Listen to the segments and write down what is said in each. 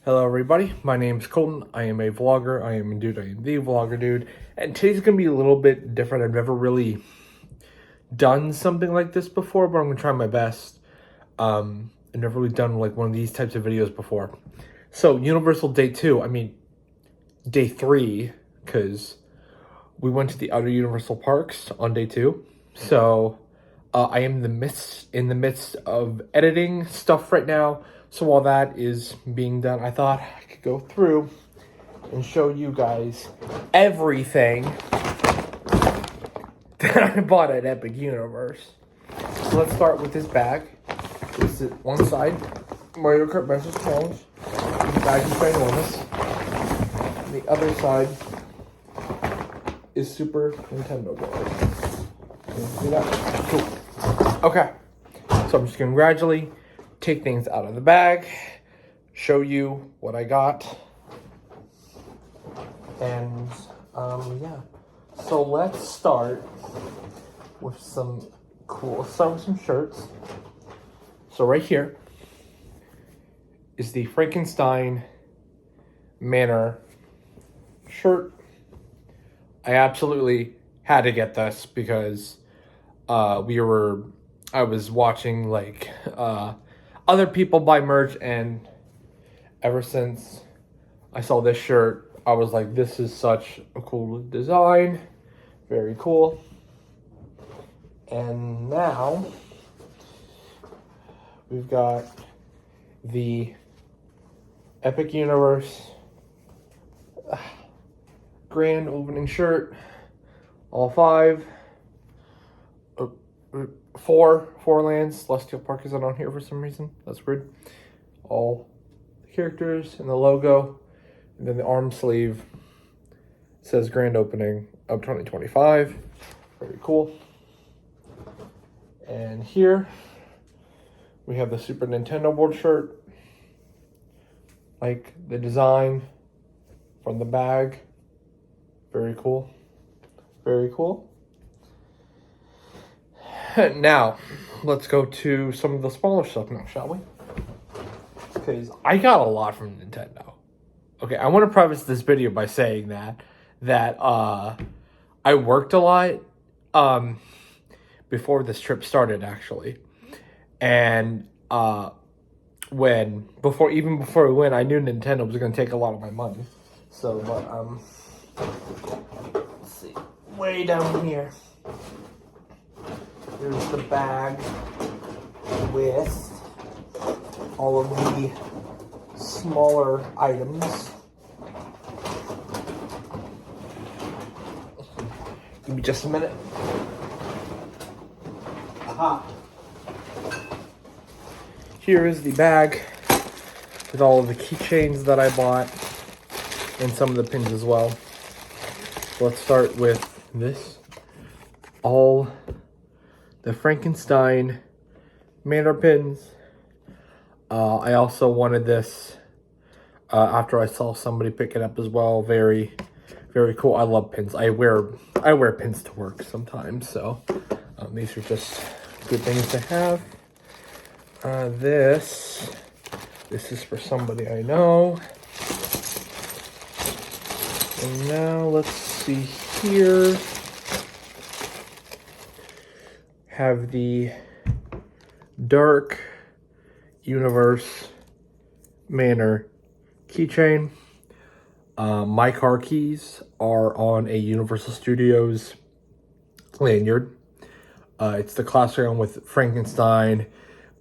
Hello everybody, my name is Colton. I am a vlogger. I am the vlogger dude. And today's gonna be a little bit different. I've never really done something like this before, but I'm gonna try my best. I've never really done like one of these types of videos before. So Universal Day 2, Day 3, because we went to the other Universal parks on Day 2. So I am in the midst of editing stuff right now. So while that is being done, I thought I could go through and show you guys everything that I bought at Epic Universe. So let's start with this bag. This is one side, Mario Kart Masters Challenge. The bag is ginormous. And the other side is Super Nintendo World. Can you see that? Cool. Okay, so I'm just gonna gradually take things out of the bag, show you what I got, and yeah. So let's start with some shirts. So right here is the Frankenstein Manor shirt. I absolutely had to get this because I was watching like other people buy merch, and ever since I saw this shirt, I was like, this is such a cool design. Very cool. And now we've got the Epic Universe grand opening shirt. All five. Four lands. Celestial Park isn't on here for some reason. That's weird. All the characters and the logo. And then the arm sleeve says grand opening of 2025. Very cool. And here we have the Super Nintendo World shirt. Like the design from the bag. Very cool. Very cool. Now, let's go to some of the smaller stuff now, shall we? Because I got a lot from Nintendo. Okay, I want to preface this video by saying that I worked a lot before this trip started, actually. And before we went, I knew Nintendo was going to take a lot of my money. So, let's see, way down here. Here's the bag with all of the smaller items. Give me just a minute. Aha. Here is the bag with all of the keychains that I bought and some of the pins as well. Let's start with this. All the Frankenstein Manor pins. I also wanted this after I saw somebody pick it up as well. Very, very cool. I love pins. I wear pins to work sometimes, so these are just good things to have. This is for somebody I know. And now let's see here. Have the Dark Universe Manor keychain. My car keys are on a Universal Studios lanyard. It's the classic one with Frankenstein,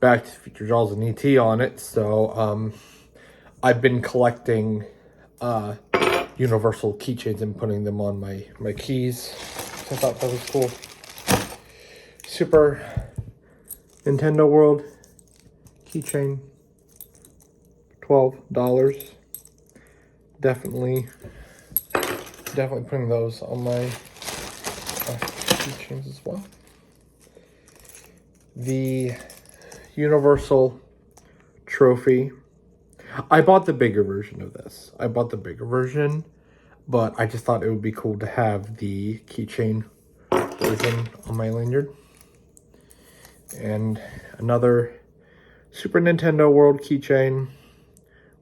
Back to the Future, Jaws, and E.T. on it. So I've been collecting Universal keychains and putting them on my keys. So I thought that was cool. Super Nintendo World keychain, $12. Definitely putting those on my keychains as well. The Universal trophy. I bought the bigger version of this. But I just thought it would be cool to have the keychain version on my lanyard. And another Super Nintendo World keychain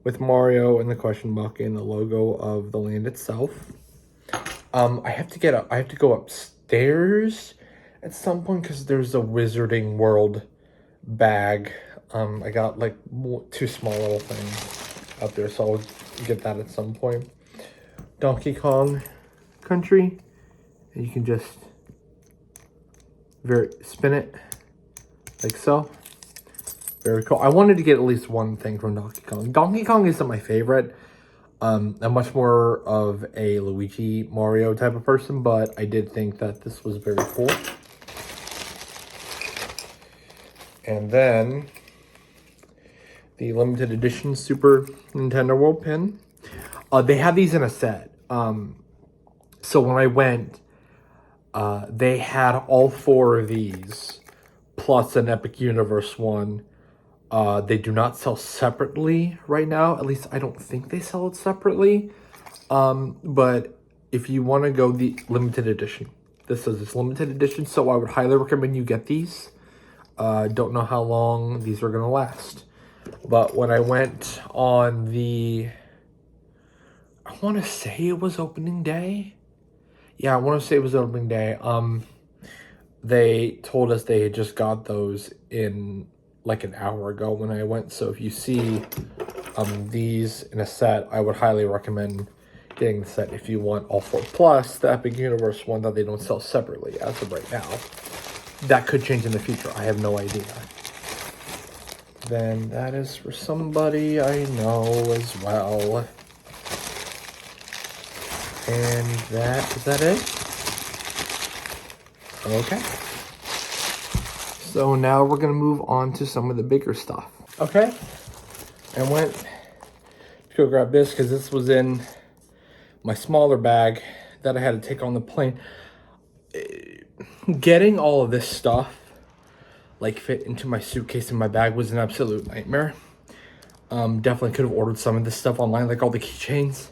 with Mario and the question mark and the logo of the land itself. I have to go upstairs at some point because there's a Wizarding World bag. I got like two small little things out there, so I'll get that at some point. Donkey Kong Country, and you can just spin it like so. Very cool. I wanted to get at least one thing from Donkey Kong. Donkey Kong isn't my favorite. I'm much more of a Luigi Mario type of person, but I did think that this was very cool. And then the limited edition Super Nintendo World pin. They have these in a set. So when I went, they had all four of these, plus an Epic Universe one. They do not sell separately right now. At least I don't think they sell it separately. But if you want to go the limited edition, this is this limited edition, so I would highly recommend you get these. Don't know how long these are gonna last. But when I went on the, I want to say it was opening day. Yeah, I want to say it was opening day. They told us they had just got those in like an hour ago when I went. So if you see these in a set, I would highly recommend getting the set if you want all four. Plus the Epic Universe one that they don't sell separately as of right now. That could change in the future. I have no idea. Then that is for somebody I know as well. And is that it? Okay. So now we're gonna move on to some of the bigger stuff. Okay. I went to go grab this because this was in my smaller bag that I had to take on the plane. Getting all of this stuff like fit into my suitcase in my bag was an absolute nightmare. Definitely could have ordered some of this stuff online, like all the keychains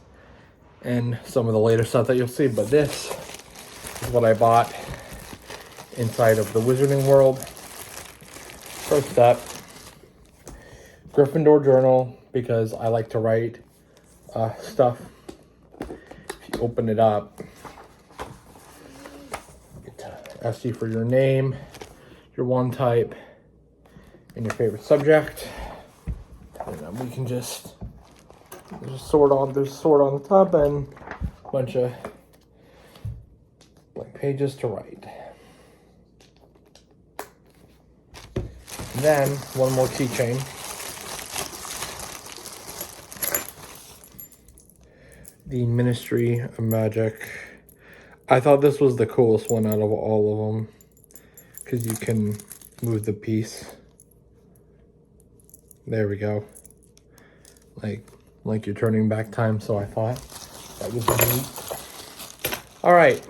and some of the later stuff that you'll see, but this is what I bought inside of the Wizarding World. First up, Gryffindor journal, because I like to write stuff. If you open it up, it asks you for your name, your wand type, and your favorite subject. And then we can just, there's a sword on the top and a bunch of blank pages to write. And then one more keychain. The Ministry of Magic. I thought this was the coolest one out of all of them, because you can move the piece. There we go. Like you're turning back time, so I thought that was neat. All right,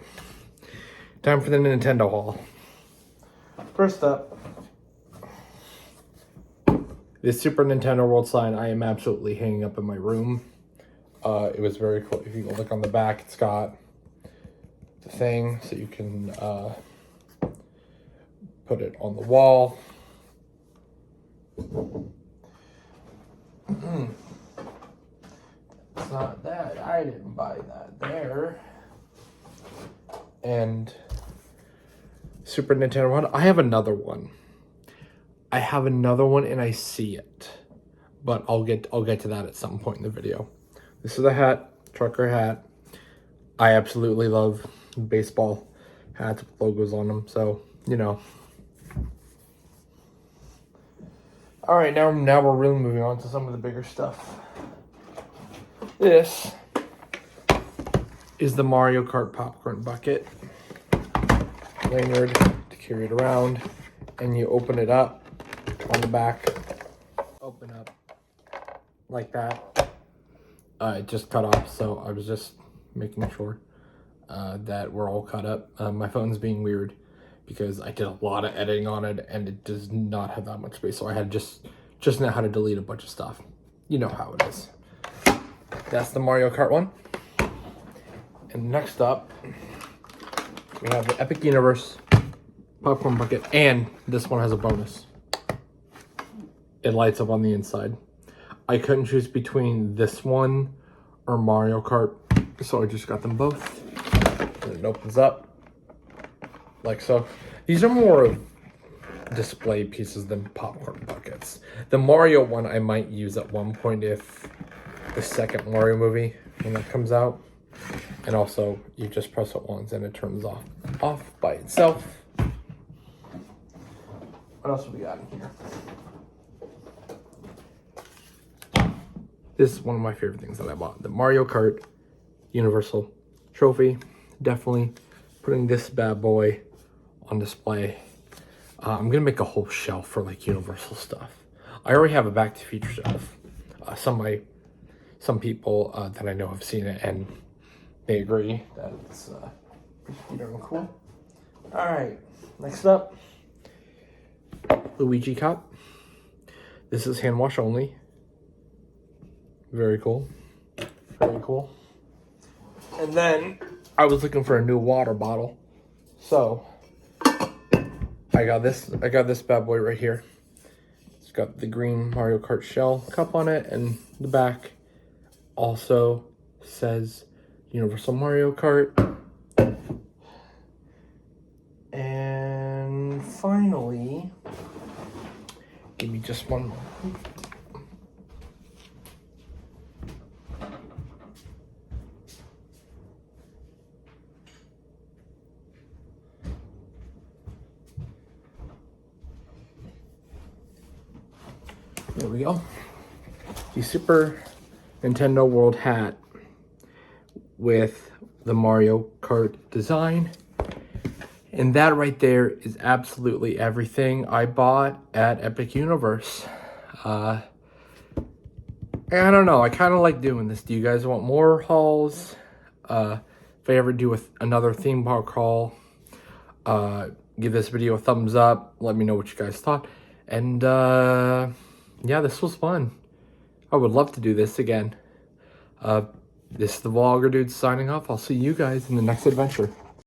time for the Nintendo haul. First up, this Super Nintendo World sign I am absolutely hanging up in my room. It was very cool. If you look on the back, it's got the thing so you can put it on the wall. It's not that. I didn't buy that there. And Super Nintendo one. I have another one. And I see it. But I'll get to that at some point in the video. This is a hat, trucker hat. I absolutely love baseball hats with logos on them, so you know. All right, now we're really moving on to some of the bigger stuff. This is the Mario Kart popcorn bucket. Lanyard to carry it around, and you open it up on the back. Open up like that. It just cut off, so I was just making sure that we're all cut up. My phone's being weird because I did a lot of editing on it and it does not have that much space, so I had just know how to delete a bunch of stuff. You know how it is. That's the Mario Kart one. And next up, we have the Epic Universe popcorn bucket, and this one has a bonus. It lights up on the inside. I couldn't choose between this one or Mario Kart, so I just got them both. And it opens up like so. These are more of display pieces than popcorn buckets. The Mario one I might use at one point if the second Mario movie, when that comes out. And also, you just press it once and it turns off by itself. What else have we got in here? This is one of my favorite things that I bought. The Mario Kart Universal Trophy. Definitely putting this bad boy on display. I'm gonna make a whole shelf for like Universal stuff. I already have a Back to the Future shelf. Some people that I know have seen it and they agree that it's pretty darn cool. All right, next up, Luigi cup. This is hand wash only. Very cool. Very cool. And then I was looking for a new water bottle. So I got this bad boy right here. It's got the green Mario Kart shell cup on it, and the back also says Universal Mario Kart. And finally, give me just one more. There we go. The Super Nintendo World hat with the Mario Kart design. And that right there is absolutely everything I bought at Epic Universe. I don't know. I kind of like doing this. Do you guys want more hauls? If I ever do another theme park haul, give this video a thumbs up. Let me know what you guys thought. And yeah, this was fun. I would love to do this again. This is the Vlogger Dude signing off. I'll see you guys in the next adventure.